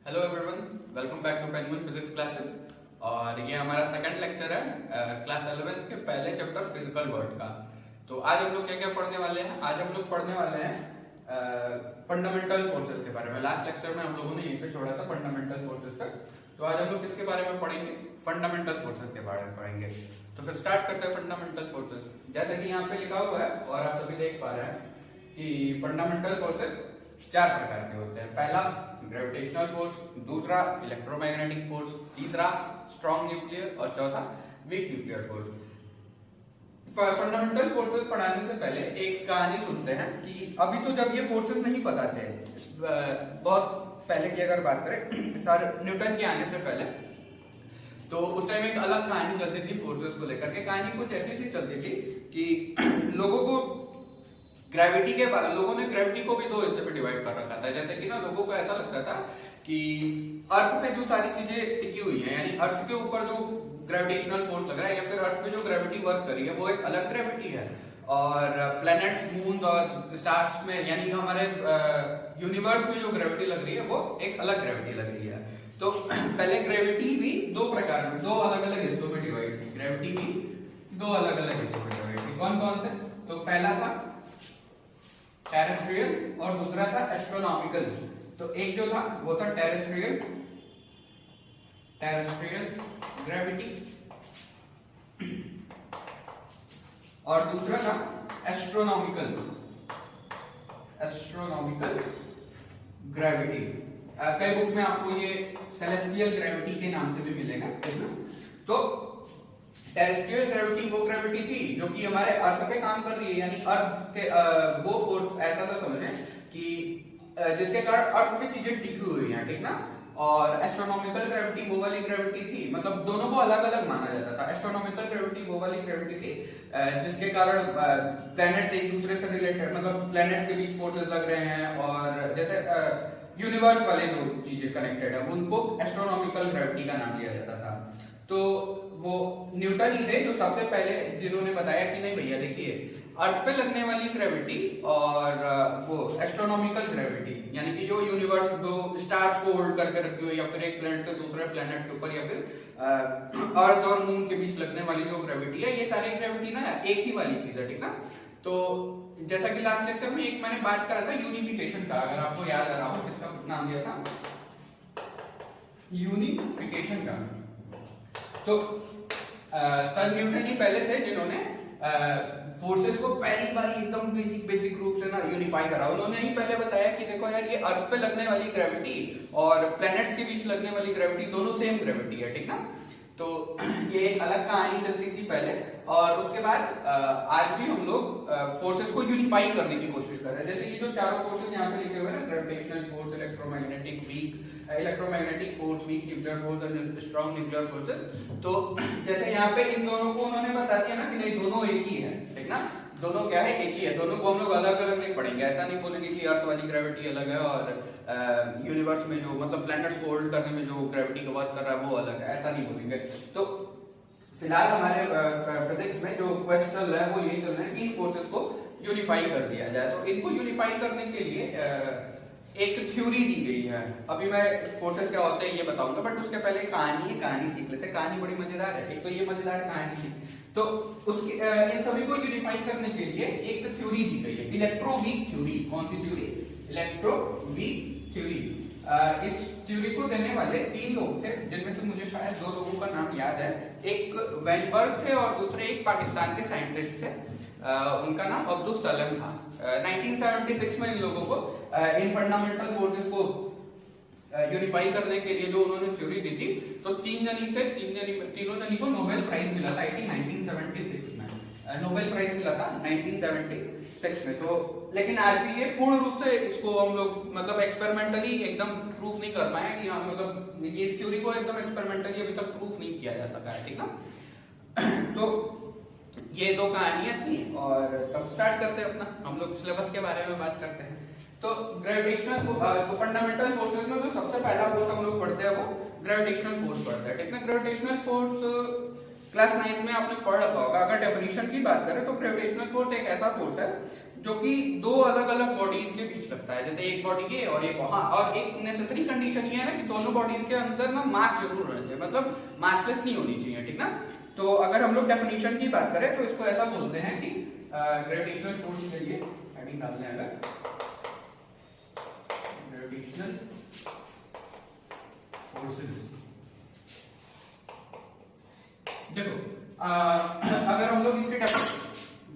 Hello everyone, welcome back to Feynman physics classes. और ये हमारा सेकंड लेक्चर है क्लास 11th के पहले चैप्टर फिजिकल वर्ल्ड का। तो आज हम लोग क्या क्या पढ़ने वाले हैं? आज हम लोग पढ़ने वाले हैं फंडामेंटल फोर्सेस के बारे में। लास्ट लेक्चर में हम लोगों ने यहीं पे छोड़ा था फंडामेंटल फोर्सेस तक। तो आज हम लोग किसके बारे में पढ़ेंगे? फंडामेंटल फोर्सेस के बारे में पढ़ेंगे। तो फिर स्टार्ट करते हैं फंडामेंटल फोर्सेस। जैसे कि यहाँ पे लिखा हुआ है और आप सभी देख पा रहे हैं कि फंडामेंटल फोर्सेस चार प्रकार के होते हैं। पहला ग्रेविटेशनल फोर्स, दूसरा इलेक्ट्रोमैग्नेटिक फोर्स, तीसरा स्ट्रॉन्ग न्यूक्लियर और चौथा weak nuclear force. Fundamental forces पढ़ाने से पहले एक कहानी सुनते हैं कि अभी तो जब ये फोर्सेस नहीं पता थे, बहुत पहले की अगर बात करें सर न्यूटन के आने से पहले, तो उस टाइम एक अलग कहानी चलती थी फोर्सेस को लेकर के। कहानी कुछ ऐसी सी चलती थी कि लोगों को लोगों ने ग्रेविटी को भी दो हिस्से में डिवाइड कर रखा था। जैसे कि ना लोगों को ऐसा लगता था कि अर्थ पे जो सारी चीजें टिकी हुई हैं, यानी अर्थ के ऊपर जो ग्रेविटेशनल फोर्स लग रहा है या फिर अर्थ पे जो ग्रेविटी वर्क कर रही है वो एक अलग ग्रेविटी है, और प्लैनेट्स, मून्स और स्टार्स में यानी हमारे यूनिवर्स में जो ग्रेविटी लग रही है वो एक अलग ग्रेविटी लग रही है। तो पहले ग्रेविटी भी दो प्रकार में, दो अलग अलग हिस्सों में डिवाइड थी। ग्रेविटी भी दो अलग अलग हिस्सों में डिवाइड थी। कौन कौन से? तो पहला था टेरेस्ट्रियल और दूसरा था एस्ट्रोनॉमिकल। तो एक जो था वो था टेरेस्ट्रियल ग्रेविटी और दूसरा था एस्ट्रोनॉमिकल ग्रेविटी। कई बुक में आपको ये सेलेस्टियल ग्रेविटी के नाम से भी मिलेगा। तो टेरेस्ट्रियल ग्रेविटी वो ग्रेविटी थी जो कि हमारे अर्थ पे काम कर रही है, यानी अर्थ के वो फोर्स ऐसा था समझें कि जिसके कारण अर्थ पे चीजें टिकी हुई हैं, ठीक ना। और एस्ट्रोनॉमिकल ग्रेविटी वो वाली ग्रेविटी थी, मतलब दोनों को अलग अलग माना जाता था। एस्ट्रोनॉमिकल ग्रेविटी वो वाली ग्रेविटी थी जिसके कारण प्लैनेट्स एक दूसरे से रिलेटेड, मतलब प्लैनेट्स के बीच फोर्सेस लग रहे हैं, और जैसे यूनिवर्स वाले जो चीजें कनेक्टेड है उनको एस्ट्रोनॉमिकल ग्रेविटी का नाम लिया जाता था। तो वो न्यूटन ही थे जो सबसे पहले जिन्होंने बताया कि नहीं भैया देखिए, अर्थ पे लगने वाली ग्रेविटी और वो एस्ट्रोनॉमिकल ग्रेविटी यानी कि जो यूनिवर्स, दो स्टार्स को होल्ड करके रखी हुई या फिर एक प्लैनेट से दूसरे प्लैनेट के ऊपर या फिर अर्थ और मून के बीच लगने वाली जो ग्रेविटी है, ये सारी ग्रेविटी ना एक ही वाली चीज है, ठीक ना। तो जैसा कि लास्ट लेक्चर में एक मैंने बात करा था यूनिफिकेशन का, अगर आपको याद आ रहा हो, किसका नाम दिया था? यूनिफिकेशन का। तो सर न्यूटन ही पहले थे जिन्होंने फोर्सेस को पहली बार एकदम बेसिक रूप से ना यूनिफाई करा। उन्होंने ही पहले बताया कि देखो यार, ये अर्थ पे लगने वाली ग्रेविटी और प्लैनेट्स के बीच लगने वाली ग्रेविटी दोनों सेम ग्रेविटी है, ठीक ना। तो ये एक अलग कहानी चलती थी पहले, और उसके बाद आज भी हम लोग फोर्सेस को यूनिफाई करने की कोशिश कर रहे हैं। जैसे ये जो चारों फोर्सेस यहाँ पे लिखे हुए हैं ना, gravitational force, electromagnetic force, weak nuclear force और स्ट्रॉन्ग न्यूक्लियर फोर्सेस। तो जैसे यहाँ पे इन दोनों को उन्होंने बता दिया ना कि नहीं, दोनों एक ही है, ठीक ना। दोनों क्या है? एक ही है। दोनों को हम लोग अलग अलग नहीं पढ़ेंगे। ऐसा नहीं बोलेंगे कि अर्थ वाली ग्रेविटी अलग है और यूनिवर्स में जो, मतलब प्लैनेट्स को होल्ड करने में जो ग्रेविटी का वर्क कर रहा है वो अलग है, ऐसा नहीं बोलेंगे। तो फिलहाल हमारे फिजिक्स में जो क्वेश्चन चल रहा है वो यही चल रहा है कि इन फोर्सेस को यूनिफाई कर दिया जाए। तो इनको यूनिफाई करने के लिए एक थ्योरी दी गई है। अभी मैं फोर्सेस क्या होते हैं ये बताऊंगा, बट उसके पहले कहानी सीख लेते हैं। कहानी बड़ी मजेदार है, एक तो ये मजेदार कहानी थी। तो उसकी इन सभी को यूनिफाई करने के लिए एक थ्योरी दी गई है, इलेक्ट्रोवीक थ्योरी। कौन सी थ्योरी? Electroweak theory. इस थ्योरी को देने वाले तीन लोग थे, जिनमें से मुझे शायद दो लोगों का नाम याद है। एक वेनबर्ग थे और दूसरे एक पाकिस्तान के साइंटिस्ट थे, उनका नाम अब्दुल सलाम था। 1976 में इन लोगों को इन फंडामेंटल फोर्सेस को यूनिफाई करने के लिए जो उन्होंने थ्योरी दी थी, तो तीनों जनी को नोबेल प्राइज मिला था 1976 में। नोबेल प्राइज मिला था 1976 में। तो लेकिन आज भी ये पूर्ण रूप से इसको हम लोग मतलब एक्सपेरिमेंटली एकदम प्रूफ नहीं कर पाए कि हम मतलब इस थ्योरी को एकदम एक्सपेरिमेंटली अभी तक प्रूफ नहीं किया जा सका है, ठीक ना। तो ये दो कहानियां थी, और तब स्टार्ट करते हैं अपना, हम लोग सिलेबस के बारे में बात करते हैं। तो ग्रेविटेशनल फंडामेंटल फोर्सेस में जो सबसे पहला फोर्स हम लोग पढ़ते हैं वो ग्रेविटेशनल फोर्स पढ़ते हैं, ठीक ना। ग्रेविटेशनल फोर्स क्लास 9 में आपने पढ़ रखा होगा। अगर डेफिनेशन की बात करें तो ग्रेविटेशनल फोर्स एक ऐसा फोर्स है जो कि दो अलग अलग बॉडीज के बीच लगता है, जैसे एक बॉडी ये और एक, हाँ, और एक नेसेसरी कंडीशन ये है ना कि दोनों बॉडीज के अंदर ना मास जरूर होना चाहिए, मतलब मासलेस नहीं होनी चाहिए, ठीक ना। तो अगर हम लोग डेफिनेशन की बात करें तो इसको ऐसा बोलते हैं कि ग्रेविटेशनल फोर्स के लिए हेडिंग डालते हैं, अगर ग्रेविटेशनल फोर्सेस, देखो अगर हम लोग इसके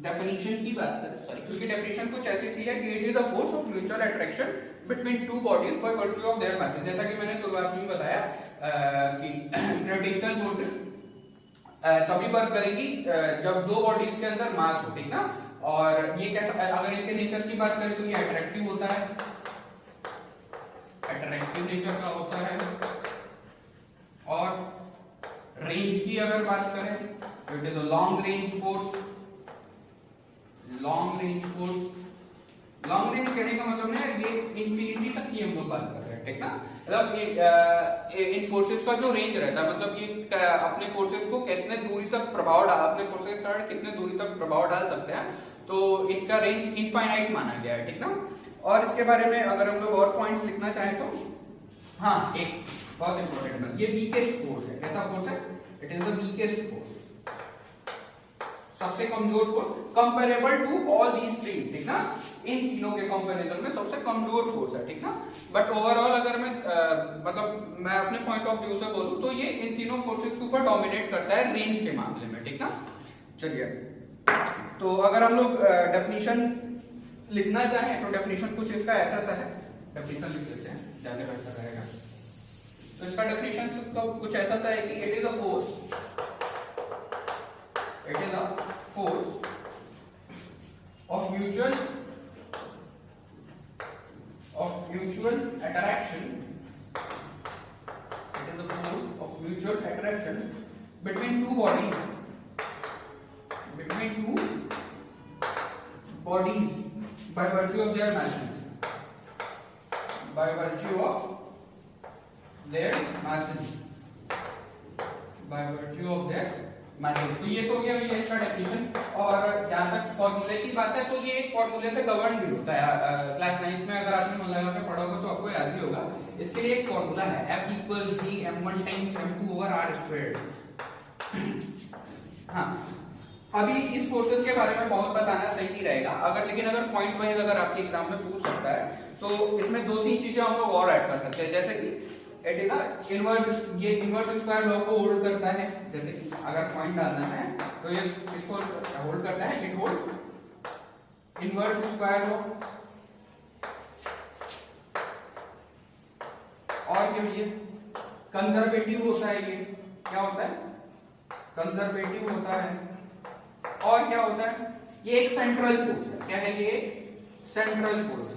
डेफिनेशन की बात करें, सॉरी, क्योंकि डेफिनेशन कुछ ऐसी सी है कि it is the force of mutual attraction between two bodies by virtue of their masses. जैसा कि मैंने शुरुआत में बताया कि ग्रेविटेशनल फोर्सेस तभी वर्क करेगी जब दो बॉडीज के अंदर मास हो, ठीक ना। और ये कैसा, अगर इनके नेचर की बात करें तो ये अट्रैक्टिव होता है, अट्रैक्टिव नेचर का होता है। और रेंज की अगर बात करें तो it is a long range force, long range force. Long range कहने का मतलब ना ये इंफिनिटी तक की हम लोग बात कर रहे हैं, ठीक ना। मतलब इन फोर्सेस का जो रेंज रहता है, मतलब ये अपने फोर्सेस को कितने दूरी तक प्रभाव डाल, अपने फोर्सेस के कारण कितने दूरी तक प्रभाव डाल सकते हैं, तो इनका रेंज इनफाइनाइट माना गया है, ठीक ना। और इसके बारे में अगर हम लोग और पॉइंट्स लिखना चाहें तो, हाँ, एक बहुत इंपॉर्टेंट है, ये वीकेस्ट फोर्स है। कैसा फोर्स है? It is the weakest force, सबसे कमजोर force, comparable to all these three, ठीक ना। इन तीनों के कंपैरिजन में सबसे कमजोर फोर्स है, ठीक ना। बट ओवरऑल अगर मैं मतलब मैं अपने पॉइंट ऑफ व्यू से बोलूं तो ये इन तीनों फोर्सेस के ऊपर डोमिनेट करता है रेंज के मामले में, ठीक ना। चलिए, तो अगर हम लोग डेफिनेशन लिखना चाहें तो डेफिनेशन कुछ इसका ऐसा सा है, डेफिनेशन लिख लेते हैं, ज्यादा बेहतर रहेगा। तो इसका डेफिनेशन कुछ ऐसा सा है कि it is a force, it is a force of mutual attraction, it is a force of mutual attraction between two bodies by virtue of their masses, by virtue of their masses, by virtue of their message. तो ये तो हो गया भैया इसका definition. और जहां तक फॉर्मूले की बात है तो ये एक फॉर्मूले से गवर्न भी होता है। क्लास 9 में अगर आपने मन लगा के पढ़ा होगा तो आपको याद भी होगा। इसके लिए एक फॉर्मूला है, F equals D m1 times m2 over r squared. हाँ, अभी इस फोर्सेस के बारे में बहुत बताना सही नहीं रहेगा, अगर लेकिन अगर पॉइंट वाइज अगर आपके एग्जाम में पूछ सकता है तो इसमें दो तीन चीजें हम लोग और ऐड कर सकते हैं, जैसे कि इट इज अ इनवर्स, ये इनवर्स स्क्वायर लॉ को होल्ड करता है। जैसे कि अगर पॉइंट डालना है तो ये इसको होल्ड करता है, it hold inverse square law. और क्या ये कंजर्वेटिव होता है, ये क्या होता है? कंजर्वेटिव होता है। और क्या होता है? ये एक सेंट्रल फोर्स है। क्या है ये? सेंट्रल फोर्स है।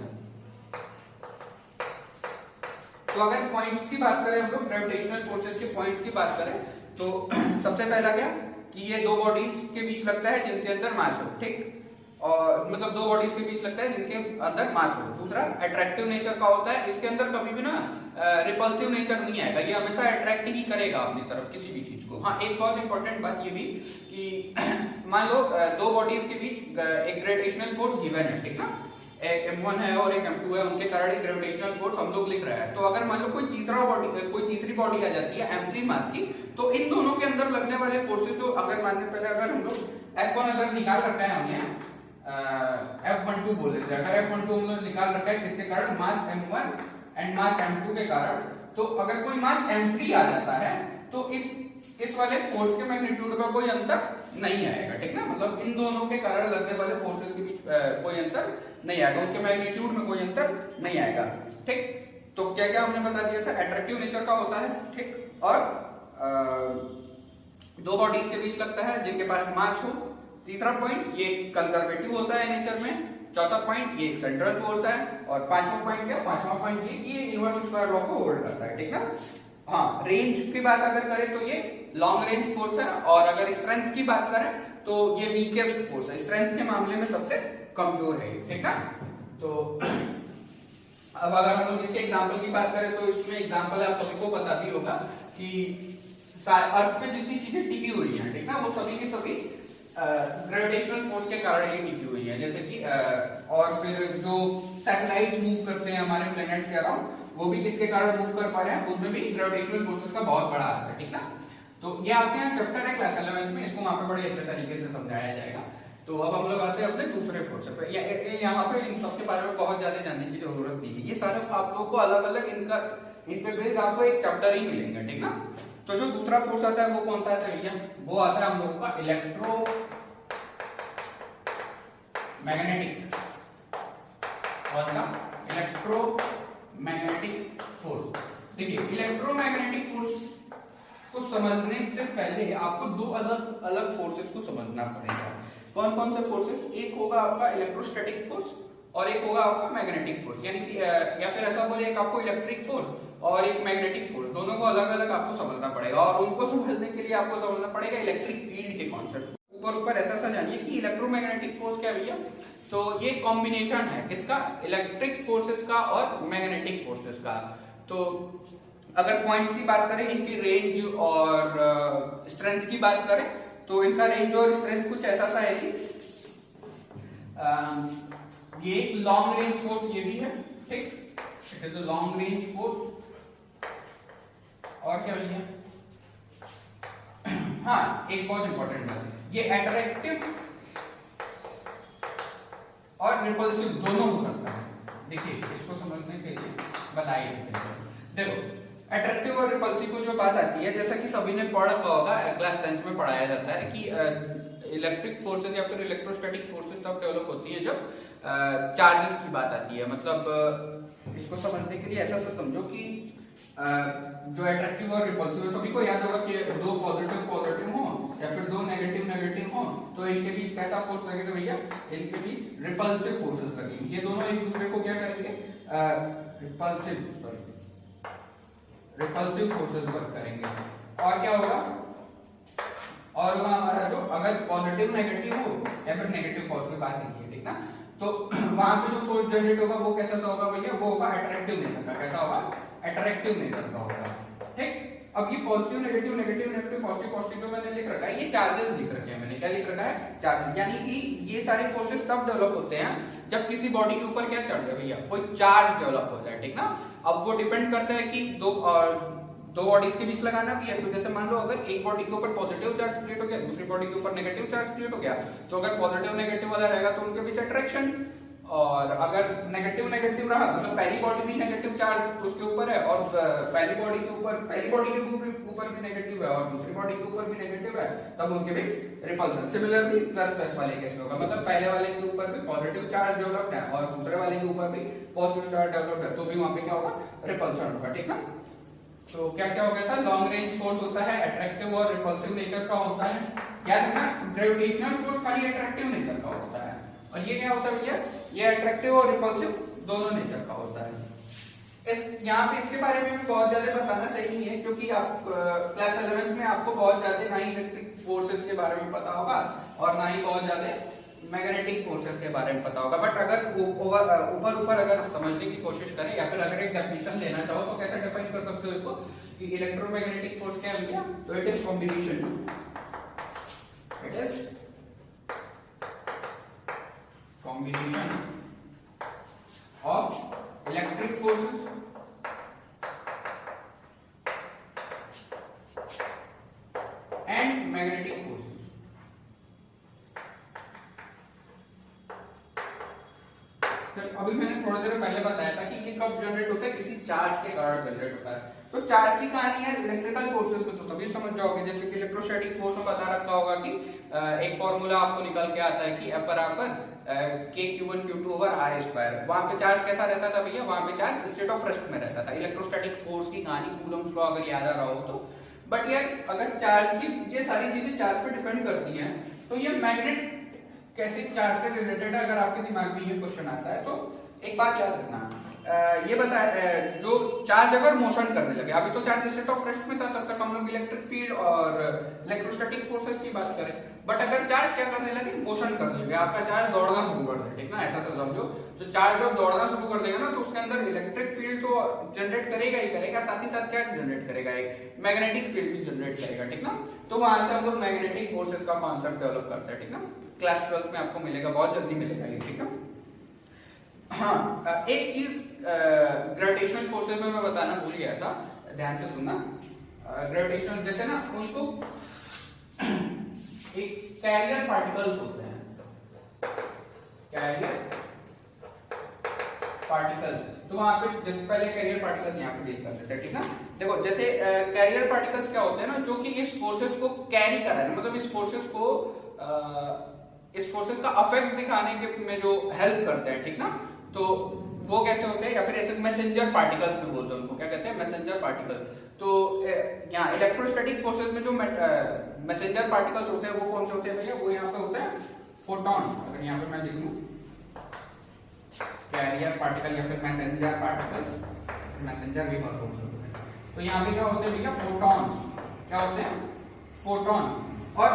तो अगर पॉइंट्स की बात करें हम लोग, ग्रेविटेशनल फोर्सेस के पॉइंट्स की बात करें तो सबसे पहला क्या कि ये दो बॉडीज के बीच लगता है जिनके अंदर मास हो, ठीक, और मतलब दो बॉडीज के बीच लगता है जिनके अंदर मास हो। दूसरा अट्रैक्टिव नेचर का होता है, इसके अंदर कभी भी ना रिपल्सिव नेचर नहीं आएगा, ये हमेशा अट्रैक्ट ही करेगा अपनी तरफ किसी भी चीज को। हाँ, एक बहुत इंपॉर्टेंट बात ये भी कि मान लो दो बॉडीज के बीच एक ग्रेविटेशनल फोर्स गिवन है, ठीक ना, एक m1 है और एक m2 है, उनके कारण एक ग्रेविटेशनल फोर्स हम लोग लिख रहे हैं। तो अगर मान लो कोई तीसरी बॉडी आ जाती है m3 मास की, तो इन दोनों के अंदर लगने वाले फोर्सेस जो अगर मानने पहले अगर हम लोग F1 अगर निकाल रखा है हमने, F12 बोल देते हैं, अगर F12 हम लोग निकाल रखा है किसके कारण? मास m1 एंड मास m2 के कारण। तो अगर कोई मास m3 आ जाता है तो इस वाले फोर्स के मैग्नीट्यूड का कोई अंतर नहीं आएगा, ठीक ना। मतलब इन दोनों के कारण लगने वाले फोर्सेस के बीच कोई अंतर नहीं आएगा, उनके मैग्नीट्यूड में कोई अंतर नहीं आएगा, ठीक। तो क्या क्या हमने बता दिया था? अट्रैक्टिव नेचर का होता है, ठीक, और दो बॉडीज के बीच लगता है जिनके पास मास हो। तीसरा पॉइंट ये कंजर्वेटिव होता है नेचर में। चौथा पॉइंट ये एक सेंट्रल फोर्स है। और पांचवा पॉइंट क्या? पांचवा पॉइंट ये कि ये इनवर्स स्क्वायर लॉ को होल्ड करता है, ठीक ना। हाँ, रेंज की बात अगर करें तो ये लॉन्ग रेंज फोर्स है, और अगर स्ट्रेंथ की बात करें तो ये वीकेस्ट फोर्स है, स्ट्रेंथ के मामले में सबसे कमजोर है, ठीक ना। तो अब अगर हम लोग इसके एग्जांपल की बात करें तो इसमें एग्जांपल आप सभी को पता भी होगा कि अर्थ पे जितनी चीजें टिकी हुई हैं, ठीक ना, वो सभी की सभी ग्रेविटेशनल फोर्स के कारण ये टिकी हुई है, जैसे कि और फिर जो सैटेलाइट मूव करते हैं हमारे प्लेनेट के अराउंड, वो भी किसके कारण मूव कर पा रहे हैं, उसमें भी ग्रेविटेशनल फोर्सेस का बहुत बड़ा हाथ है, ठीक ना। तो ये आपके यहाँ चैप्टर है क्लास 11 में, इसको वहां पे बड़े अच्छे तरीके से समझाया जाएगा। तो अब हम लोग आते हैं अपने दूसरे फोर्स पे। यहाँ पे इन सबके बारे में बहुत ज्यादा जानने की जरूरत नहीं है, ये सारे आप लोग को अलग अलग इन पे बेस्ड आपको एक चैप्टर ही मिलेंगे, ठीक ना। तो जो दूसरा फोर्स आता है वो कौन सा आता है भैया, वो आता है हम लोग का इलेक्ट्रो मैग्नेटिक, इलेक्ट्रोमैग्नेटिक फोर्स। देखिए इलेक्ट्रोमैग्नेटिक फोर्स को समझने से पहले आपको दो अलग अलग फोर्सेस को समझना पड़ेगा। कौन कौन से फोर्सेस, एक होगा आपका इलेक्ट्रोस्टैटिक फोर्स और एक होगा आपका मैग्नेटिक फोर्स, यानी कि या फिर ऐसा बोले एक आपको इलेक्ट्रिक फोर्स और एक मैग्नेटिक फोर्स, दोनों को अलग अलग आपको समझना पड़ेगा। और उनको समझने के लिए आपको समझना पड़ेगा इलेक्ट्रिक फील्ड के कॉन्सेप्ट। ऊपर ऐसा जानिए कि इलेक्ट्रोमैग्नेटिक फोर्स क्या भैया, तो ये कॉम्बिनेशन है किसका, इलेक्ट्रिक फोर्सेस का और मैग्नेटिक फोर्सेस का। तो अगर पॉइंट्स की बात करें, इनकी रेंज और स्ट्रेंथ की बात करें, तो इनका रेंज और स्ट्रेंथ कुछ ऐसा सा है कि ये एक लॉन्ग रेंज फोर्स ये भी है, ठीक, it is a long range force. और क्या भैया, हाँ एक बहुत इंपॉर्टेंट बात, ये अट्रैक्टिव और रिपल्सिव दोनों हो सकता है। देखिए इसको समझने के लिए बताइए, देखो अट्रैक्टिव और रिपल्सिव को जो बात आती है, जैसा कि सभी ने पढ़ा होगा, क्लास 10 में पढ़ाया जाता है कि इलेक्ट्रिक फोर्सेस या फिर इलेक्ट्रोस्टैटिक फोर्सेस तब डेवलप होती है जब चार्जेस की बात आती है। मतलब इसको समझने के लिए ऐसा समझो कि जो अट्रैक्टिव और रिपल्सिव है, सभी को याद होगा कि दो पॉजिटिव हो या फिर दो नेगेटिव हो, तो इनके बीच कैसा फोर्स लगेगा भैया, इनके बीच रिपल्सिव फोर्सेस लगेंगे। ये दोनों एक दूसरे को क्या करेंगे, रिपल्सिव फोर्सेस वर्क करेंगे। और क्या होगा, और होगा हमारा जो अगर पॉजिटिव नेगेटिव हो या फिर नेगेटिव पॉजिटिव बात नहीं है, ठीक ना। तो वहां पे जो फोर्स जनरेट होगा वो कैसा सा होगा भैया, वो होगा अट्रैक्टिव नेचर का। कैसा होगा, अट्रैक्टिव नेचर का होगा, ठीक। अब ये पॉजिटिव नेगेटिव पॉजिटिव जो मैंने लिख रखा है, ये चार्जेस लिख रखे हैं मैंने। क्या लिख रखा है, चार्जेस। यानी कि ये सारे फोर्सेस तब डेवलप होते हैं जब किसी बॉडी के ऊपर क्या चढ़ जाए भैया, कोई चार्ज डेवलप हो जाए, ठीक ना। अब वो डिपेंड करता है कि दो बॉडीज के बीच लगाना भी है। तो जैसे मान लो अगर एक बॉडी के ऊपर पॉजिटिव चार्ज क्रिएट हो गया, दूसरी बॉडी के ऊपर नेगेटिव चार्ज क्रिएट हो गया, तो अगर पॉजिटिव नेगेटिव वाला रहेगा तो उनके बीच अट्रैक्शन, और अगर नेगेटिव रहा, मतलब पहली बॉडी भी नेगेटिव चार्ज उसके ऊपर है और पहली बॉडी के ऊपर भी नेगेटिव है और दूसरी बॉडी के ऊपर भी नेगेटिव है, तब उनके बीच रिपल्सन। सिमिलरली प्लस वाले केस में होगा, मतलब पहले वाले के ऊपर भी पॉजिटिव चार्ज डेवलप्ड है और दूसरे वाले के ऊपर भी पॉजिटिव चार्ज डेवलप्ड है, तो भी वहां पे क्या होगा, रिपल्सन होगा, ठीक ना। तो क्या क्या हो गया था, लॉन्ग रेंज फोर्स होता है, अट्रैक्टिव और रिपल्सिव नेचर का होता है। याद रखना, ग्रेविटेशनल फोर्स खाली अट्रैक्टिव नेचर का होता है, और ये क्या होता है भैया, ये अट्रैक्टिव और रिपल्सिव दोनों नेचर का होता है। यहाँ पे इसके बारे में भी बहुत ज्यादा बताना सही नहीं है, क्योंकि आप क्लास 11 में आपको बहुत ज्यादा ना ही इलेक्ट्रिक फोर्सेस के बारे में पता होगा और ना ही बहुत ज्यादा मैग्नेटिक फोर्सेस के बारे में पता होगा। बट अगर ऊपर अगर समझने की कोशिश करें या फिर अगर एक डेफिनेशन देना चाहो तो कैसे डिफाइन कर सकते हो इसको, कि इलेक्ट्रोमैग्नेटिक फोर्स क्या है भैया, तो it is combination of electric forces and magnetic forces. अभी मैंने थोड़ी देर पहले बताया था कि ये कब जनरेट होता है, किसी चार्ज के कारण जनरेट होता है। तो चार्ज की कहानी है इलेक्ट्रिकल फोर्सेस में तो सभी समझ जाओगे, जैसे कि इलेक्ट्रोस्टैटिक फोर्स में बता रखा होगा कि एक फॉर्मूला आपको निकल के आता है कि F बराबर Q1 Q2 over R square. वहां पे चार्ज कैसा रहता था भैया, वहां पे चार्ज स्टेट ऑफ रेस्ट में रहता था। इलेक्ट्रोस्टैटिक फोर्स की कहानी कूलम्स लॉ अगर याद आ रहा हो तो। बट यार अगर चार्ज की ये सारी चीजें चार्ज पे डिपेंड करती हैं, तो ये मैग्नेट कैसे चार्ज से रिलेटेड है, अगर आपके दिमाग में ये क्वेश्चन आता है तो एक बात याद रखना, ये बता, जो चार्ज अगर मोशन करने लगे, अभी तो चार्ज स्टेट ऑफ रेस्ट में था, तब तक हम लोग इलेक्ट्रिक फील्ड और इलेक्ट्रोस्टैटिक फोर्सेस की बात करें, बट अगर चार्ज क्या करने लगे, मोशन करने लगे, आपका चार्ज दौड़ना शुरू कर दे, ठीक ना, ऐसा समझो। तो चार्ज जब दौड़ना शुरू कर देगा ना, तो उसके अंदर इलेक्ट्रिक फील्ड तो जनरेट करेगा ही करेगा, साथ ही साथ क्या जनरेट करेगा, एक मैग्नेटिक फील्ड भी जनरेट करेगा, ठीक ना। तो वहां से हम लोग मैग्नेटिक फोर्सेस का कॉन्सेप्ट डेवलप करते हैं, ठीक ना। क्लास 12 में आपको मिलेगा, बहुत जल्दी मिलेगा ये, ठीक ना। हाँ, एक चीज ग्रेविटेशनल फोर्सेस में मैं बताना भूल गया था, ध्यान से सुनना। ग्रेविटेशनल जैसे ना उनको एक कैरियर पार्टिकल्स होते हैं, कैरियर पार्टिकल्स। तो वहां पे जैसे पहले कैरियर पार्टिकल्स यहाँ पे डील कर लेते हैं, ठीक ना। देखो जैसे कैरियर पार्टिकल्स क्या होते हैं ना, जो कि इस फोर्सेस को कैरी कर रहे हैं, मतलब इस फोर्सेस को इस फोर्सेस का अफेक्ट दिखाने के में जो हेल्प करते हैं, ठीक ना। तो वो कैसे होते हैं, या फिर ऐसे मैसेंजर पार्टिकल्स भी बोलते हैं उनको, क्या कहते हैं, मैसेंजर पार्टिकल। तो यहाँ इलेक्ट्रोस्टैटिक फोर्सेस में जो मैसेंजर पार्टिकल्स होते हैं वो कौन से होते हैं भैया, वो यहाँ पे होते हैं फोटॉन्स। अगर यहाँ पे मैं लिख लूं कैरियर पार्टिकल या फिर मैसेंजर पार्टिकल्स, मैसेंजर भी बहुत होते हैं, तो यहाँ पे क्या होते हैं भैया, फोटॉन्स। क्या होते हैं, फोटॉन। और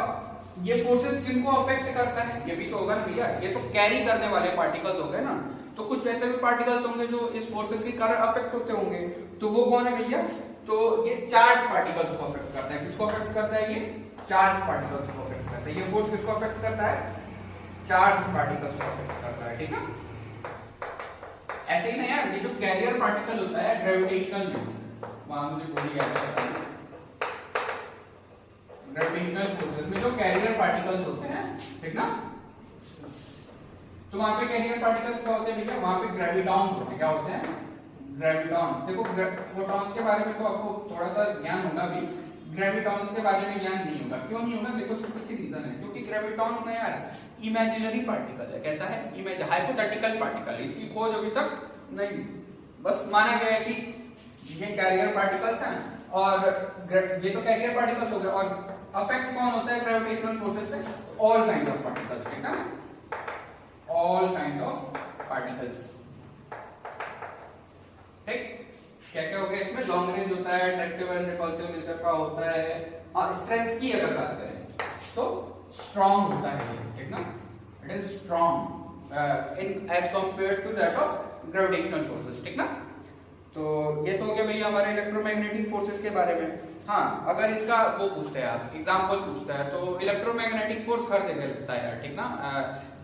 ये फोर्सेस किनको अफेक्ट करता है, ये भी तो होगा ना भैया, ये तो कैरी करने वाले पार्टिकल्स हो गए ना। तो कुछ ऐसे भी पार्टिकल्स होंगे जो इस फोर्सेस के कारण अफेक्ट होते होंगे, तो वो कौन है भैया, तो ये चार्ज पार्टिकल्स को अफेक्ट करता है। किसको अफेक्ट करता है, ये चार्ज पार्टिकल्स को अफेक्ट करता है। ये फोर्स किसको अफेक्ट करता है, चार्ज पार्टिकल्स को अफेक्ट करता है, ठीक है। ऐसे ही ना यार, ये जो कैरियर पार्टिकल होता है ग्रेविटेशनल में, वहां मुझे भूल गया था, ग्रेविटेशनल फोर्सेस में जो कैरियर पार्टिकल्स होते हैं, ठीक ना, तो वहां पे कैरियर पार्टिकल्स क्या होते हैं भैया, वहां पे ग्रेविटॉन्स होते हैं। क्या होते हैं, ग्रेविटॉन्स। देखो फोटॉन्स के बारे में तो आपको थोड़ा सा ज्ञान होगा भी, ग्रेविटॉन्स के बारे में ज्ञान नहीं होगा। क्यों नहीं होगा, देखो इसका कुछ रीजन है, क्योंकि ग्रेविटॉन ना यार इमेजिनरी पार्टिकल है। कैसा है, इमेज हाइपोथेटिकल पार्टिकल, इसकी खोज अभी तक नहीं, बस माना गया है कि ये कैरियर पार्टिकल्स हैं, और ये तो कैरियर पार्टिकल्स हो गए, और अफेक्ट कौन होता है ग्रेविटेशनल फोर्सेस से, ऑल काइंड ऑफ पार्टिकल्स, ठीक है, ऑल काइंड ऑफ पार्टिकल्स, ठीक। क्या क्या हो गया इसमें, लॉन्ग रेंज होता है, अट्रैक्टिव एंड रिपल्सिव नेचर का होता है, और स्ट्रेंथ की अगर बात करें तो स्ट्रॉन्ग होता है, ठीक ना, it is strong in as compared to that of gravitational forces, ठीक ना। तो ये तो हो गया भैया हमारे इलेक्ट्रोमैग्नेटिक फोर्सेस के बारे में। हाँ, अगर इसका वो पूछते हैं आप, एग्जांपल पूछता है, तो इलेक्ट्रोमैग्नेटिक फोर्स हर जगह लगता है यार, ठीक ना।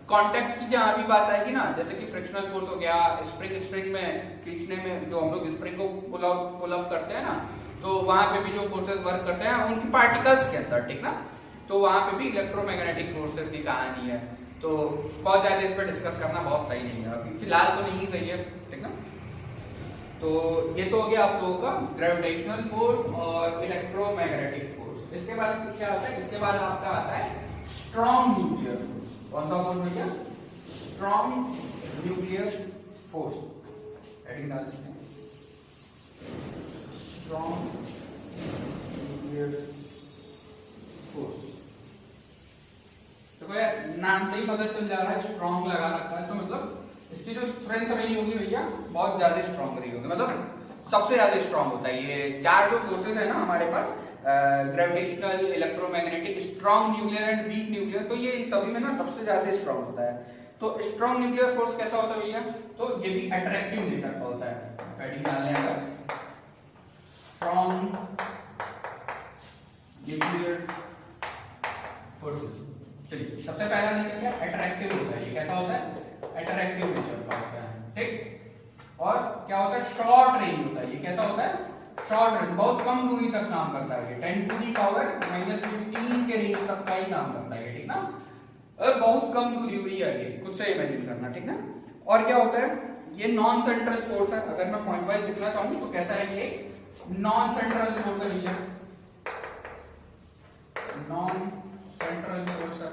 कांटेक्ट की जहां भी बात आएगी ना, जैसे कि फ्रिक्शनल फोर्स हो गया, स्प्रिंग में खींचने में जो हम लोग स्प्रिंग को पुल अप करते हैं ना, तो वहां पे भी जो फोर्सेस वर्क करते हैं उनकी पार्टिकल्स के अंदर, ठीक ना। तो वहां पे भी इलेक्ट्रोमैग्नेटिक फोर्सेस की कहानी है। तो बहुत ज्यादा इस पर डिस्कस करना बहुत सही नहीं है अभी फिलहाल, तो नहीं सही है, ठीक ना। तो ये तो हो गया आप लोगों का ग्रेविटेशनल फोर्स और इलेक्ट्रोमैग्नेटिक फोर्स। इसके बाद क्या आता है, इसके बाद आपका आता है स्ट्रॉन्ग न्यूक्लियर फोर्स। कौन सा फोर्स भैया, स्ट्रॉन्ग न्यूक्लियर फोर्स। हेडिंग डाल देते हैं, स्ट्रॉन्ग न्यूक्लियर फोर्स। तो भैया नाम से ही पता चल जा रहा है, स्ट्रॉन्ग लगा रखा है, तो मतलब इसकी जो स्ट्रेंथ रही होगी भैया बहुत ज्यादा स्ट्रॉन्ग रही होगी, मतलब सबसे ज्यादा स्ट्रॉन्ग होता है। ये चार जो फोर्सेज है ना हमारे पास, gravitational, electromagnetic, strong nuclear and weak nuclear, तो ये इन सभी में ना सबसे ज्यादा स्ट्रॉन्ग होता है। तो स्ट्रॉन्ग न्यूक्लियर फोर्स कैसा होता है भैया, तो ये भी अट्रैक्टिव नेचर का होता है। हेडिंग डालने अगर स्ट्रॉन्ग न्यूक्लियर फोर्सेस, चलिए सबसे पहला नेचर क्या, अट्रैक्टिव होता है। ये कैसा होता है, अट्रैक्टिव नेचर का होता है, ठीक। और क्या होता है, शॉर्ट रेंज होता है। ये कैसा होता है, शॉर्ट रेंज, बहुत कम दूरी तक काम करता है। 10⁻⁻15 के रेंज तक का ही काम करता है, ठीक ना। बहुत कम दूरी हुई है, ये खुद से इमेजिन करना, ठीक ना। और क्या होता है, ये नॉन सेंट्रल फोर्स है। अगर मैं पॉइंट वाइज लिखना चाहूँ तो कैसा है, ये नॉन सेंट्रल फोर्स है भैया, नॉन सेंट्रल फोर्स है।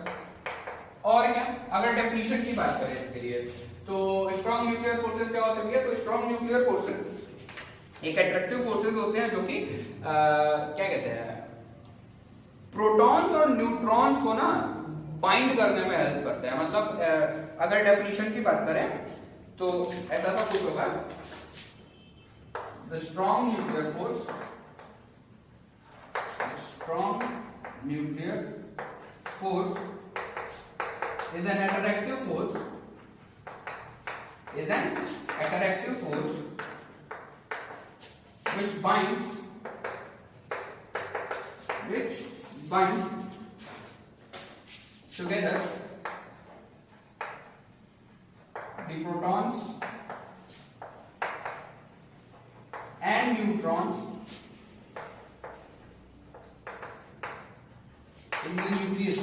और क्या, अगर डेफिनेशन की बात करें इसके लिए, तो स्ट्रॉन्ग न्यूक्लियर फोर्सेस क्या होते हैं, तो स्ट्रॉन्ग न्यूक्लियर फोर्सेस एक अट्रैक्टिव फोर्सेस होते हैं जो कि क्या कहते हैं, प्रोटॉन्स और न्यूट्रॉन्स को ना बाइंड करने में हेल्प करते हैं। मतलब अगर डेफिनेशन की बात करें तो ऐसा सा कुछ होगा, the strong nuclear force, strong nuclear force is an attractive force, is an attractive force which binds together the protons and neutrons in the nucleus.